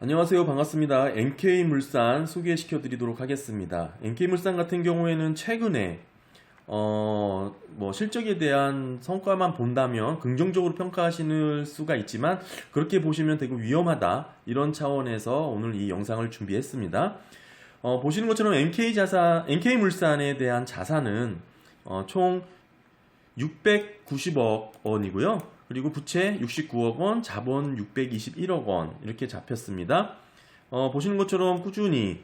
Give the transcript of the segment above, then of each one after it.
안녕하세요. 반갑습니다. NK물산 소개시켜 드리도록 하겠습니다. NK물산 같은 경우에는 최근에 실적에 대한 성과만 본다면 긍정적으로 평가하실 수가 있지만 그렇게 보시면 되게 위험하다, 이런 차원에서 오늘 이 영상을 준비했습니다. 보시는 것처럼 NK물산에 대한 자산은 총 690억 원이고요. 그리고 부채 69억 원, 자본 621억 원 이렇게 잡혔습니다. 보시는 것처럼 꾸준히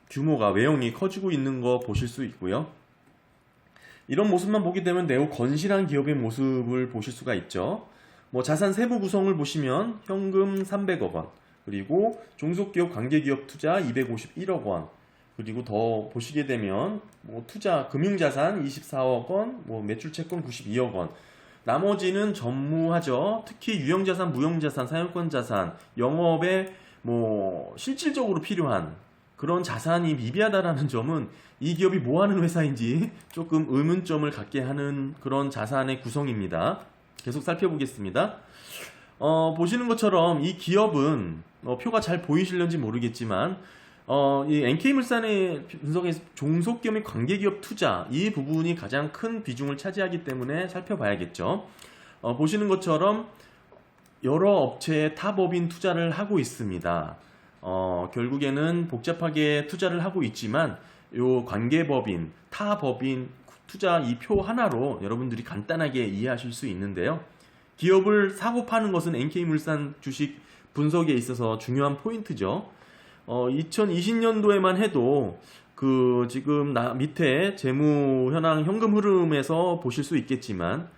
규모가, 외형이 커지고 있는 거 보실 수 있고요. 이런 모습만 보게 되면 매우 건실한 기업의 모습을 보실 수가 있죠. 자산 세부 구성을 보시면 현금 300억 원, 그리고 종속기업 관계기업 투자 251억 원, 그리고 더 보시게 되면 투자 금융자산 24억 원, 매출 채권 92억 원, 나머지는 전무하죠. 특히 유형자산, 무형자산, 사용권자산, 영업에 실질적으로 필요한 그런 자산이 미비하다라는 점은 이 기업이 뭐 하는 회사인지 조금 의문점을 갖게 하는 그런 자산의 구성입니다. 계속 살펴보겠습니다. 보시는 것처럼 이 기업은 표가 잘 보이실런지 모르겠지만 이 NK물산의 분석에서 종속기업 및 관계기업 투자, 이 부분이 가장 큰 비중을 차지하기 때문에 살펴봐야겠죠. 보시는 것처럼 여러 업체에 타법인 투자를 하고 있습니다. 결국에는 복잡하게 투자를 하고 있지만 요 관계법인, 타법인 투자 이 표 하나로 여러분들이 간단하게 이해하실 수 있는데요. 기업을 사고 파는 것은 NK물산 주식 분석에 있어서 중요한 포인트죠. 2020년도에만 해도 지금 밑에 재무 현황 현금 흐름에서 보실 수 있겠지만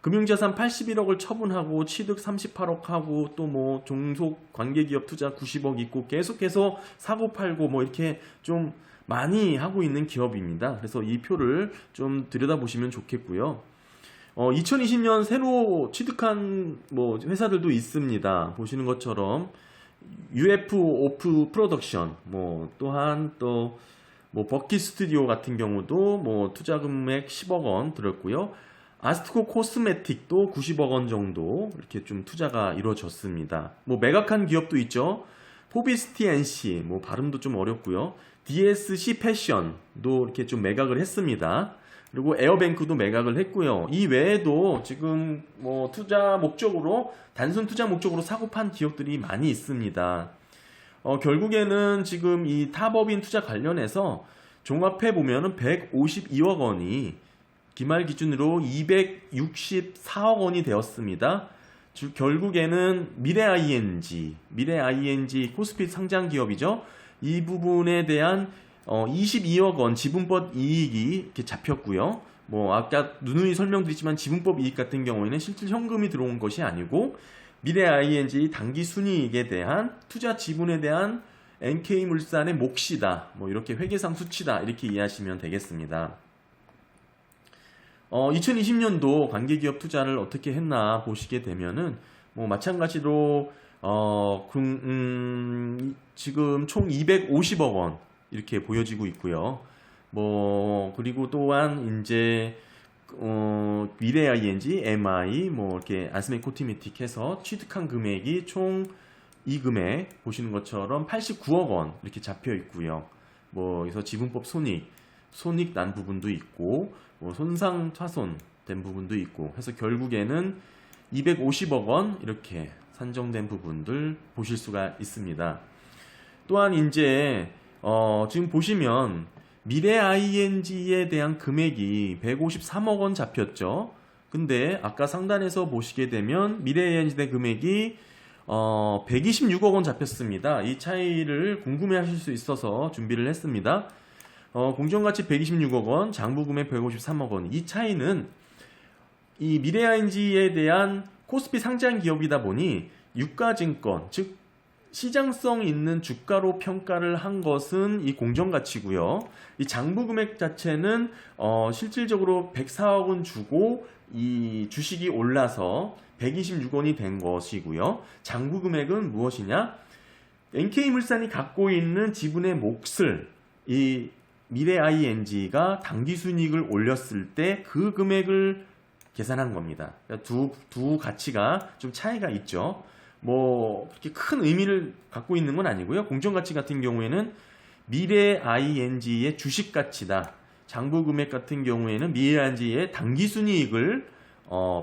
금융자산 81억을 처분하고 취득 38억 하고 또 종속 관계기업 투자 90억 있고 계속해서 사고 팔고 이렇게 좀 많이 하고 있는 기업입니다. 그래서 이 표를 좀 들여다보시면 좋겠고요. 2020년 새로 취득한 회사들도 있습니다. 보시는 것처럼 UF 오프 프로덕션, 또한 버킷 스튜디오 같은 경우도 투자 금액 10억 원 들었고요. 아스트코 코스메틱도 90억 원 정도 이렇게 좀 투자가 이루어졌습니다. 매각한 기업도 있죠. 포비스티 NC, 발음도 좀 어렵고요. DSC 패션도 이렇게 좀 매각을 했습니다. 그리고 에어뱅크도 매각을 했고요. 이 외에도 지금 단순 투자 목적으로 사고 판 기업들이 많이 있습니다. 결국에는 지금 이 타법인 투자 관련해서 종합해 보면은 152억 원이 기말 기준으로 264억 원이 되었습니다. 즉 결국에는 미래 ING 코스피 상장 기업이죠. 이 부분에 대한 22억 원 지분법 이익이 이렇게 잡혔고요. 아까 누누이 설명드리지만 지분법 이익 같은 경우에는 실질 현금이 들어온 것이 아니고 미래 ING 당기 순이익에 대한 투자 지분에 대한 NK물산의 몫이다. 이렇게 회계상 수치다. 이렇게 이해하시면 되겠습니다. 2020년도 관계기업 투자를 어떻게 했나 보시게 되면은 마찬가지로 지금 총 250억 원 이렇게 보여지고 있고요. 그리고 또한 이제 미래 ING, MI, 이렇게 아스메 코티메틱 해서 취득한 금액이 총 이 금액 보시는 것처럼 89억 원 이렇게 잡혀 있고요. 그래서 지분법 손익 난 부분도 있고, 손상 파손된 부분도 있고 해서 결국에는 250억 원 이렇게 산정된 부분들 보실 수가 있습니다. 또한 이제 지금 보시면 미래 ING에 대한 금액이 153억 원 잡혔죠. 근데 아까 상단에서 보시게 되면 미래 ING에 대한 금액이 126억 원 잡혔습니다. 이 차이를 궁금해 하실 수 있어서 준비를 했습니다. 공정가치 126억 원, 장부금액 153억 원. 이 차이는 이 미래 ING에 대한 코스피 상장 기업이다 보니 유가증권, 즉 시장성 있는 주가로 평가를 한 것은 이 공정가치고요. 이 장부금액 자체는 실질적으로 104억 원 주고 이 주식이 올라서 126원이 된 것이고요. 장부금액은 무엇이냐? NK물산이 갖고 있는 지분의 몫을 이 미래 ING가 당기순이익을 올렸을 때 그 금액을 계산한 겁니다. 두 가치가 좀 차이가 있죠. 뭐 그렇게 큰 의미를 갖고 있는 건 아니고요. 공정가치 같은 경우에는 미래 ING의 주식가치다. 장부금액 같은 경우에는 미래 ING의 당기순이익을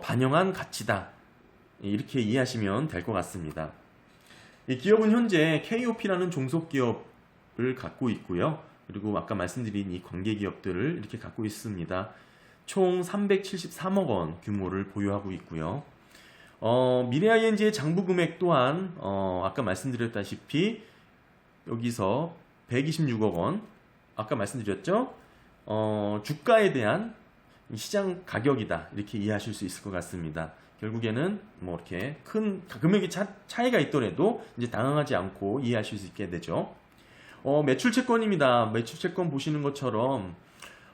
반영한 가치다. 이렇게 이해하시면 될 것 같습니다. 이 기업은 현재 KOP라는 종속기업을 갖고 있고요. 그리고 아까 말씀드린 이 관계기업들을 이렇게 갖고 있습니다. 총 373억 원 규모를 보유하고 있고요. 미래 ING의 장부금액 또한 아까 말씀드렸다시피 여기서 126억 원, 아까 말씀드렸죠? 주가에 대한 시장 가격이다, 이렇게 이해하실 수 있을 것 같습니다. 결국에는 뭐 이렇게 큰 금액이 차이가 있더라도 이제 당황하지 않고 이해하실 수 있게 되죠. 매출채권입니다. 매출채권 보시는 것처럼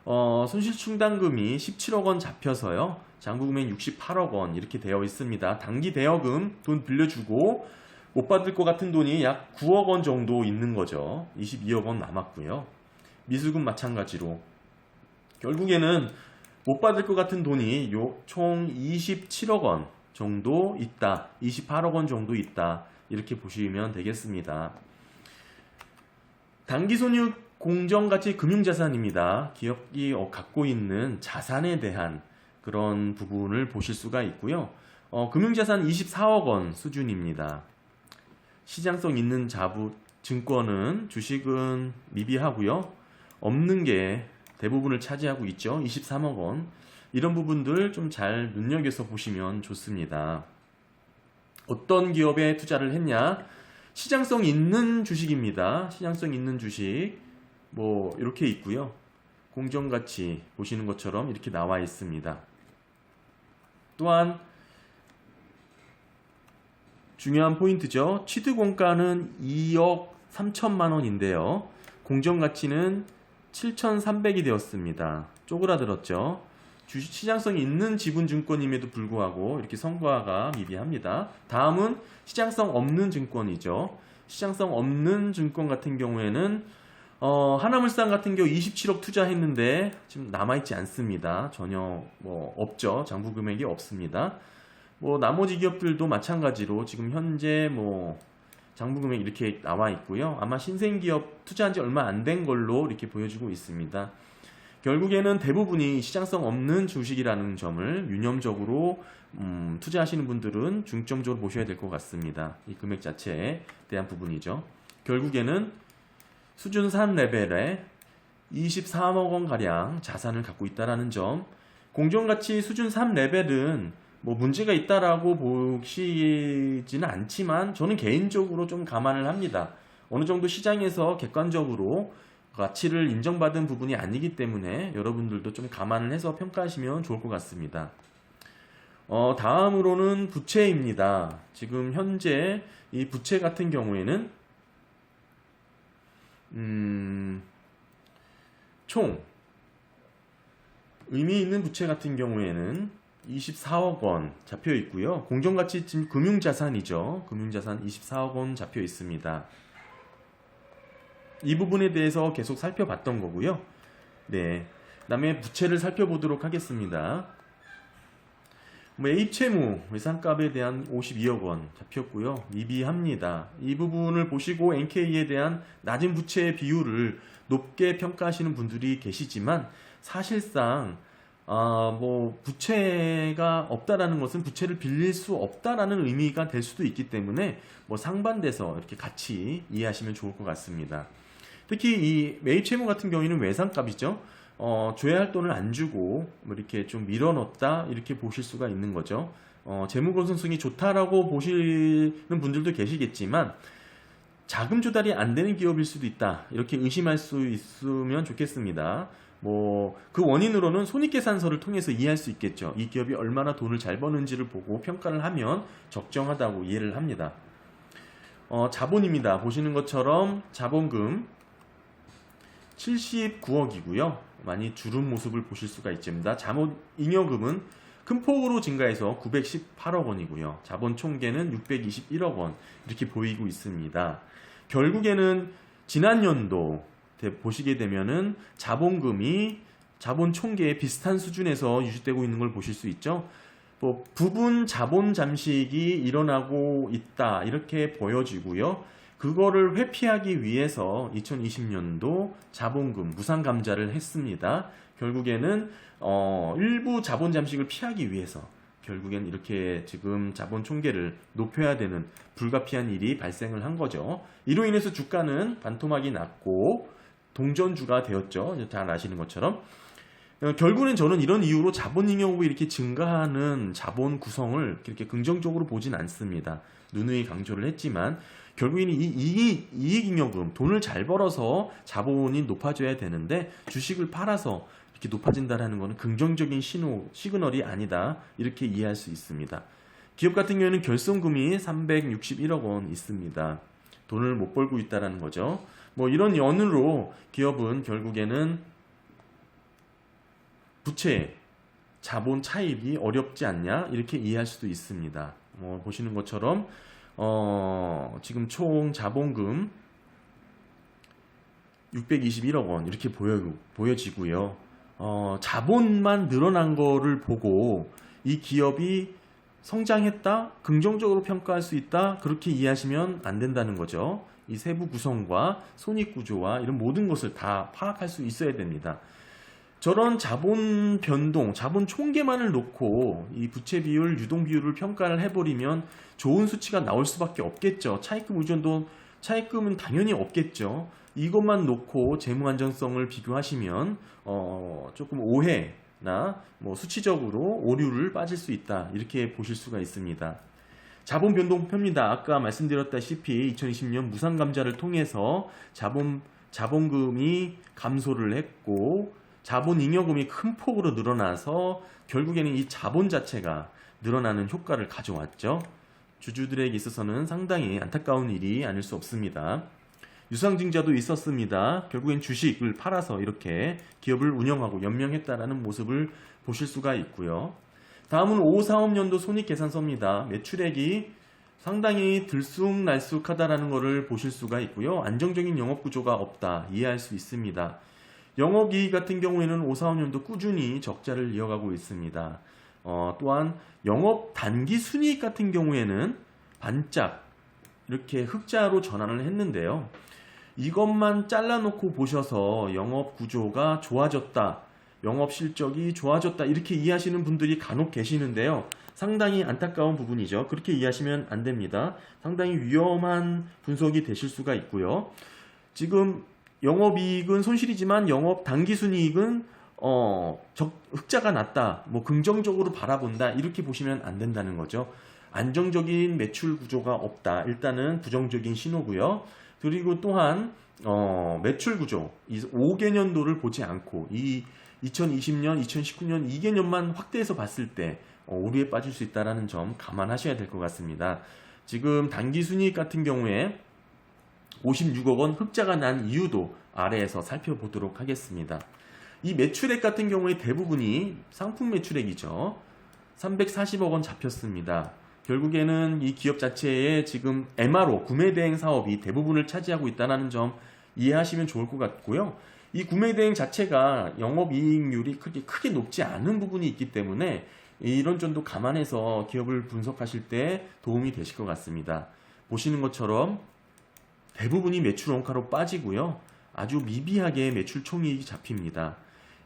손실충당금이 17억 원 잡혀서요. 장부금액 68억 원 이렇게 되어 있습니다. 단기 대여금 돈 빌려주고 못 받을 것 같은 돈이 약 9억 원 정도 있는 거죠. 22억 원 남았고요. 미수금 마찬가지로 결국에는 못 받을 것 같은 돈이 총 27억 원 정도 있다. 28억 원 정도 있다. 이렇게 보시면 되겠습니다. 당기손익 공정가치 금융자산입니다. 기업이 갖고 있는 자산에 대한 그런 부분을 보실 수가 있고요. 금융자산 24억 원 수준입니다. 시장성 있는 증권은 주식은 미비하고요. 없는 게 대부분을 차지하고 있죠. 23억 원. 이런 부분들 좀 잘 눈여겨서 보시면 좋습니다. 어떤 기업에 투자를 했냐? 시장성 있는 주식입니다. 시장성 있는 주식 뭐 이렇게 있고요. 공정가치 보시는 것처럼 이렇게 나와 있습니다. 또한 중요한 포인트죠. 취득원가는 2억 3천만 원인데요. 공정가치는 7,300이 되었습니다. 쪼그라들었죠. 시장성이 있는 지분증권임에도 불구하고 이렇게 성과가 미비합니다. 다음은 시장성 없는 증권이죠. 시장성 없는 증권 같은 경우에는 하나물산 같은 경우 27억 투자했는데 지금 남아있지 않습니다. 전혀 뭐 없죠. 장부금액이 없습니다. 뭐 나머지 기업들도 마찬가지로 지금 현재 뭐 장부금액 이렇게 나와 있고요. 아마 신생기업 투자한 지 얼마 안 된 걸로 이렇게 보여주고 있습니다. 결국에는 대부분이 시장성 없는 주식이라는 점을 유념적으로 투자하시는 분들은 중점적으로 보셔야 될 것 같습니다. 이 금액 자체에 대한 부분이죠. 결국에는 수준 3 레벨에 23억 원가량 자산을 갖고 있다는 점, 공정가치 수준 3 레벨은 뭐 문제가 있다라고 보시지는 않지만 저는 개인적으로 좀 감안을 합니다. 어느 정도 시장에서 객관적으로 가치를 인정받은 부분이 아니기 때문에 여러분들도 좀 감안을 해서 평가하시면 좋을 것 같습니다. 다음으로는 부채입니다. 지금 현재 이 부채 같은 경우에는 총 의미 있는 부채 같은 경우에는 24억 원 잡혀 있고요. 공정가치 지금 금융자산이죠. 금융자산 24억 원 잡혀 있습니다. 이 부분에 대해서 계속 살펴봤던 거고요. 네, 그다음에 부채를 살펴보도록 하겠습니다. 매입채무 외상값에 대한 52억 원 잡혔고요. 미비합니다. 이 부분을 보시고 NK에 대한 낮은 부채 비율을 높게 평가하시는 분들이 계시지만 사실상 뭐 부채가 없다라는 것은 부채를 빌릴 수 없다라는 의미가 될 수도 있기 때문에 뭐 상반돼서 이렇게 같이 이해하시면 좋을 것 같습니다. 특히 이 매입채무 같은 경우에는 외상값이죠. 줘야 할 돈을 안 주고 뭐 이렇게 좀 밀어넣었다 이렇게 보실 수가 있는 거죠. 재무 건전성이 좋다라고 보시는 분들도 계시겠지만 자금 조달이 안 되는 기업일 수도 있다 이렇게 의심할 수 있으면 좋겠습니다. 뭐 그 원인으로는 손익계산서를 통해서 이해할 수 있겠죠. 이 기업이 얼마나 돈을 잘 버는지를 보고 평가를 하면 적정하다고 이해를 합니다. 자본입니다. 보시는 것처럼 자본금 79억이고요. 많이 줄은 모습을 보실 수가 있습니다. 자본 잉여금은 큰 폭으로 증가해서 918억 원이고요. 자본 총계는 621억 원 이렇게 보이고 있습니다. 결국에는 지난 연도 보시게 되면은 자본금이 자본 총계에 비슷한 수준에서 유지되고 있는 걸 보실 수 있죠. 뭐 부분 자본 잠식이 일어나고 있다 이렇게 보여지고요. 그거를 회피하기 위해서 2020년도 자본금 무상 감자를 했습니다. 결국에는 일부 자본 잠식을 피하기 위해서 결국엔 이렇게 지금 자본 총계를 높여야 되는 불가피한 일이 발생을 한 거죠. 이로 인해서 주가는 반토막이 났고 동전주가 되었죠. 잘 아시는 것처럼. 결국엔 저는 이런 이유로 자본 잉여금이 이렇게 증가하는 자본 구성을 그렇게 긍정적으로 보진 않습니다. 누누이 강조를 했지만 결국에는 이 이익잉여금, 돈을 잘 벌어서 자본이 높아져야 되는데 주식을 팔아서 이렇게 높아진다는 것은 긍정적인 시그널이 아니다 이렇게 이해할 수 있습니다. 기업 같은 경우에는 결손금이 361억 원 있습니다. 돈을 못 벌고 있다는 거죠. 뭐 이런 연으로 기업은 결국에는 부채, 자본 차입이 어렵지 않냐 이렇게 이해할 수도 있습니다. 보시는 것처럼 지금 총 자본금 621억 원 이렇게 보여지고요. 자본만 늘어난 거를 보고 이 기업이 성장했다, 긍정적으로 평가할 수 있다 그렇게 이해하시면 안 된다는 거죠. 이 세부 구성과 손익구조와 이런 모든 것을 다 파악할 수 있어야 됩니다. 저런 자본 변동, 자본 총계만을 놓고 이 부채 비율, 유동 비율을 평가를 해버리면 좋은 수치가 나올 수밖에 없겠죠. 차입금 의존도 차입금은 당연히 없겠죠. 이것만 놓고 재무 안전성을 비교하시면 조금 오해나 뭐 수치적으로 오류를 빠질 수 있다 이렇게 보실 수가 있습니다. 자본 변동표입니다. 아까 말씀드렸다시피 2020년 무상 감자를 통해서 자본금이 감소를 했고 자본 잉여금이 큰 폭으로 늘어나서 결국에는 이 자본 자체가 늘어나는 효과를 가져왔죠. 주주들에게 있어서는 상당히 안타까운 일이 아닐 수 없습니다. 유상증자도 있었습니다. 결국엔 주식을 팔아서 이렇게 기업을 운영하고 연명했다라는 모습을 보실 수가 있고요. 다음은 5사업년도 손익계산서입니다. 매출액이 상당히 들쑥날쑥하다라는 것을 보실 수가 있고요. 안정적인 영업구조가 없다 이해할 수 있습니다. 영업이익 같은 경우에는 5사업년도 꾸준히 적자를 이어가고 있습니다. 또한 영업 단기 순이익 같은 경우에는 반짝 이렇게 흑자로 전환을 했는데요. 이것만 잘라놓고 보셔서 영업 구조가 좋아졌다, 영업 실적이 좋아졌다 이렇게 이해하시는 분들이 간혹 계시는데요. 상당히 안타까운 부분이죠. 그렇게 이해하시면 안 됩니다. 상당히 위험한 분석이 되실 수가 있고요. 지금 영업이익은 손실이지만 영업 단기순이익은 흑자가 났다, 뭐 긍정적으로 바라본다 이렇게 보시면 안 된다는 거죠. 안정적인 매출 구조가 없다. 일단은 부정적인 신호고요. 그리고 또한 매출 구조, 이 5개년도를 보지 않고 이 2020년, 2019년 2개년만 확대해서 봤을 때 오류에 빠질 수 있다는 점 감안하셔야 될 것 같습니다. 지금 단기순이익 같은 경우에 56억 원 흑자가 난 이유도 아래에서 살펴보도록 하겠습니다. 이 매출액 같은 경우에 대부분이 상품 매출액이죠. 340억 원 잡혔습니다. 결국에는 이 기업 자체에 지금 MRO, 구매대행 사업이 대부분을 차지하고 있다는 점 이해하시면 좋을 것 같고요. 이 구매대행 자체가 영업이익률이 크게 높지 않은 부분이 있기 때문에 이런 점도 감안해서 기업을 분석하실 때 도움이 되실 것 같습니다. 보시는 것처럼 대부분이 매출 원가로 빠지고요. 아주 미비하게 매출 총이익이 잡힙니다.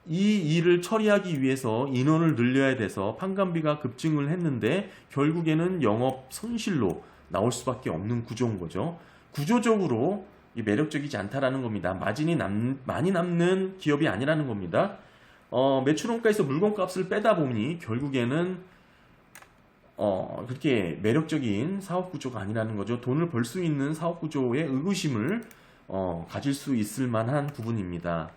이 일을 처리하기 위해서 인원을 늘려야 돼서 판관비가 급증을 했는데 결국에는 영업 손실로 나올 수밖에 없는 구조인 거죠. 구조적으로 매력적이지 않다라는 겁니다. 마진이 많이 남는 기업이 아니라는 겁니다. 매출 원가에서 물건값을 빼다 보니 결국에는 그렇게 매력적인 사업 구조가 아니라는 거죠. 돈을 벌 수 있는 사업 구조에 의구심을 가질 수 있을 만한 부분입니다.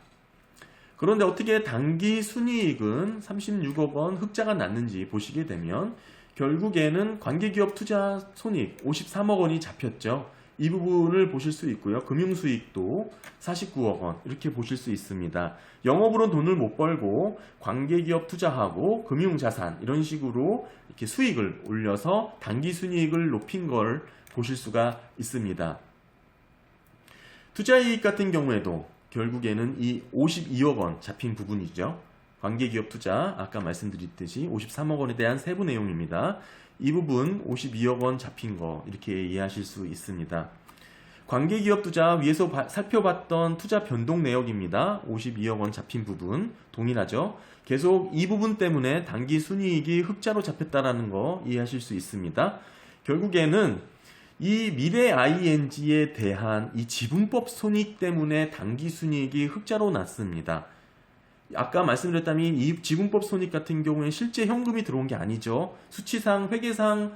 그런데 어떻게 단기 순이익은 36억 원 흑자가 났는지 보시게 되면 결국에는 관계기업 투자 손익 53억 원이 잡혔죠. 이 부분을 보실 수 있고요. 금융수익도 49억 원 이렇게 보실 수 있습니다. 영업으로 돈을 못 벌고 관계기업 투자하고 금융자산 이런 식으로 이렇게 수익을 올려서 단기순이익을 높인 걸 보실 수가 있습니다. 투자이익 같은 경우에도 결국에는 이 52억 원 잡힌 부분이죠. 관계기업 투자 아까 말씀드렸듯이 53억 원에 대한 세부 내용입니다. 이 부분 52억 원 잡힌 거 이렇게 이해하실 수 있습니다. 관계기업 투자 위에서 살펴봤던 투자 변동 내역입니다. 52억 원 잡힌 부분 동일하죠. 계속 이 부분 때문에 단기 순이익이 흑자로 잡혔다라는 거 이해하실 수 있습니다. 결국에는 이 미래 ING에 대한 이 지분법 손익 때문에 단기 순이익이 흑자로 났습니다. 아까 말씀드렸다면 이 지분법 손익 같은 경우에 실제 현금이 들어온 게 아니죠. 수치상 회계상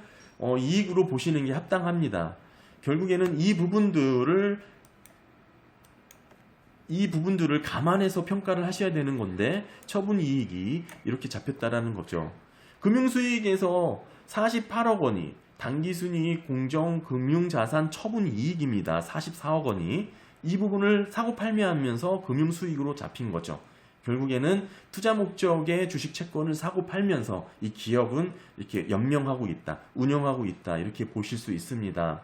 이익으로 보시는 게 합당합니다. 결국에는 이 부분들을 감안해서 평가를 하셔야 되는 건데 처분 이익이 이렇게 잡혔다라는 거죠. 금융수익에서 48억 원이 단기순이익 공정금융자산 처분 이익입니다. 44억 원이 이 부분을 사고 팔매하면서 금융수익으로 잡힌 거죠. 결국에는 투자 목적의 주식 채권을 사고 팔면서 이 기업은 이렇게 연명하고 있다, 운영하고 있다 이렇게 보실 수 있습니다.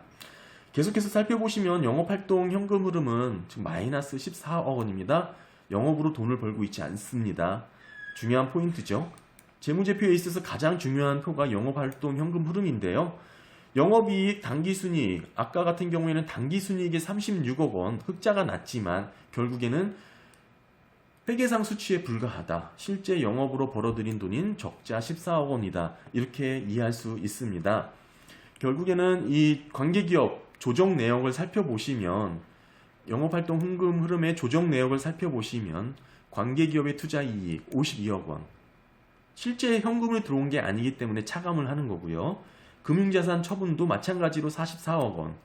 계속해서 살펴보시면 영업활동 현금 흐름은 지금 마이너스 14억 원입니다. 영업으로 돈을 벌고 있지 않습니다. 중요한 포인트죠. 재무제표에 있어서 가장 중요한 표가 영업활동 현금 흐름인데요. 영업이익, 당기순이익, 아까 같은 경우에는 당기순이익이 36억 원 흑자가 났지만 결국에는 회계상 수치에 불과하다. 실제 영업으로 벌어들인 돈인 적자 14억 원이다. 이렇게 이해할 수 있습니다. 결국에는 이 관계기업 조정 내역을 살펴보시면 영업활동 현금 흐름의 조정 내역을 살펴보시면 관계기업의 투자 이익 52억 원 실제 현금이 들어온 게 아니기 때문에 차감을 하는 거고요. 금융자산 처분도 마찬가지로 44억 원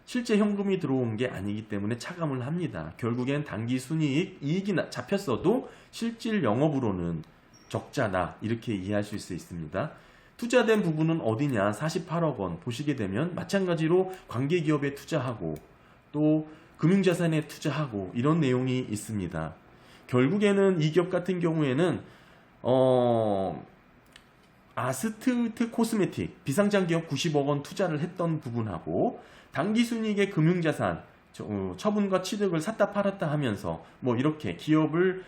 실제 현금이 들어온 게 아니기 때문에 차감을 합니다. 결국엔 단기 순이익 이익이 잡혔어도 실질 영업으로는 적자다 이렇게 이해할 수 있습니다. 투자된 부분은 어디냐 48억 원 보시게 되면 마찬가지로 관계기업에 투자하고 또 금융자산에 투자하고 이런 내용이 있습니다. 결국에는 이 기업 같은 경우에는 아스트트 코스메틱 비상장 기업 90억 원 투자를 했던 부분하고 단기순이익의 금융자산 처분과 취득을 샀다 팔았다 하면서 뭐 이렇게 기업을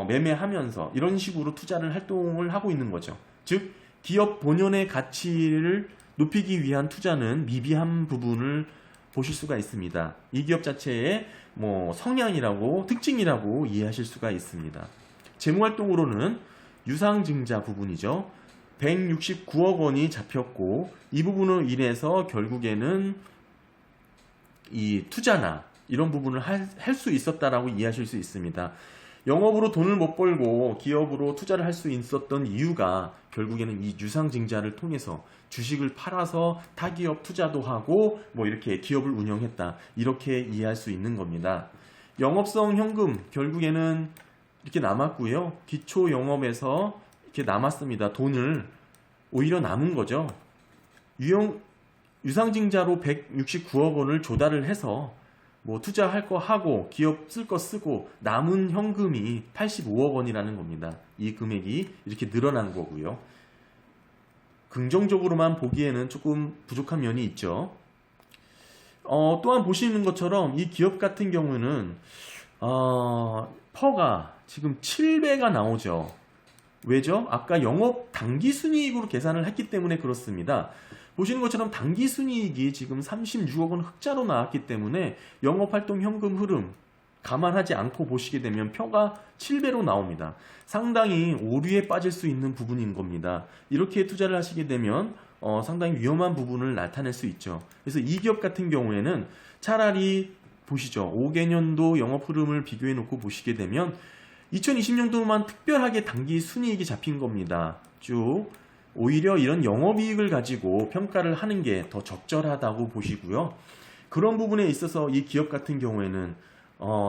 매매하면서 이런 식으로 투자를 활동을 하고 있는 거죠. 즉 기업 본연의 가치를 높이기 위한 투자는 미비한 부분을 보실 수가 있습니다. 이 기업 자체의 뭐 성향이라고 특징이라고 이해하실 수가 있습니다. 재무활동으로는 유상증자 부분이죠. 169억 원이 잡혔고 이 부분으로 인해서 결국에는 이 투자나 이런 부분을 할 수 있었다라고 이해하실 수 있습니다. 영업으로 돈을 못 벌고 기업으로 투자를 할 수 있었던 이유가 결국에는 이 유상증자를 통해서 주식을 팔아서 타기업 투자도 하고 뭐 이렇게 기업을 운영했다 이렇게 이해할 수 있는 겁니다. 영업성 현금 결국에는 이렇게 남았고요. 기초 영업에서 이렇게 남았습니다. 돈을 오히려 남은 거죠. 유상증자로 169억 원을 조달을 해서 뭐 투자할 거 하고 기업 쓸 거 쓰고 남은 현금이 85억 원이라는 겁니다. 이 금액이 이렇게 늘어난 거고요. 긍정적으로만 보기에는 조금 부족한 면이 있죠. 또한 보시는 것처럼 이 기업 같은 경우는 퍼가 지금 7배가 나오죠. 왜죠? 아까 영업 당기순이익으로 계산을 했기 때문에 그렇습니다. 보시는 것처럼 당기순이익이 지금 36억 원 흑자로 나왔기 때문에 영업활동 현금 흐름 감안하지 않고 보시게 되면 표가 7배로 나옵니다. 상당히 오류에 빠질 수 있는 부분인 겁니다. 이렇게 투자를 하시게 되면 상당히 위험한 부분을 나타낼 수 있죠. 그래서 이 기업 같은 경우에는 차라리 보시죠. 5개년도 영업 흐름을 비교해 놓고 보시게 되면 2020년도만 특별하게 단기 순이익이 잡힌 겁니다. 쭉 오히려 이런 영업이익을 가지고 평가를 하는 게 더 적절하다고 보시고요. 그런 부분에 있어서 이 기업 같은 경우에는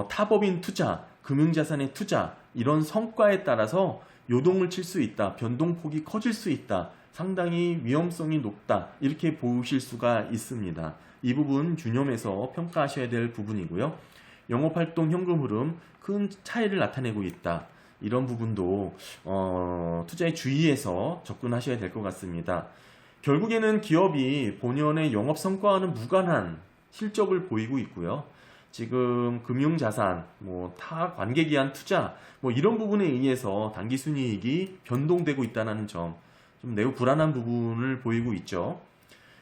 타법인 투자, 금융자산의 투자 이런 성과에 따라서 요동을 칠 수 있다. 변동폭이 커질 수 있다. 상당히 위험성이 높다. 이렇게 보실 수가 있습니다. 이 부분 균형해서 평가하셔야 될 부분이고요. 영업활동 현금 흐름 큰 차이를 나타내고 있다. 이런 부분도 투자에 주의해서 접근하셔야 될 것 같습니다. 결국에는 기업이 본연의 영업 성과와는 무관한 실적을 보이고 있고요. 지금 금융자산, 뭐 타 관계기한 투자, 뭐 이런 부분에 의해서 당기순이익이 변동되고 있다는 점, 좀 매우 불안한 부분을 보이고 있죠.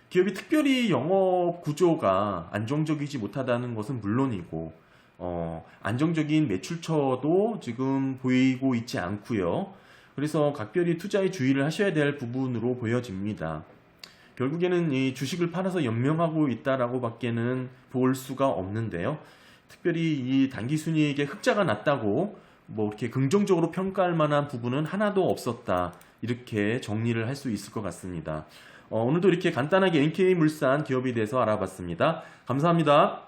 기업이 특별히 영업 구조가 안정적이지 못하다는 것은 물론이고, 안정적인 매출처도 지금 보이고 있지 않고요. 그래서 각별히 투자에 주의를 하셔야 될 부분으로 보여집니다. 결국에는 이 주식을 팔아서 연명하고 있다라고 밖에는 볼 수가 없는데요. 특별히 이 단기순이익의 흑자가 났다고 뭐 이렇게 긍정적으로 평가할 만한 부분은 하나도 없었다. 이렇게 정리를 할 수 있을 것 같습니다. 오늘도 이렇게 간단하게 NK물산 기업에 대해서 알아봤습니다. 감사합니다.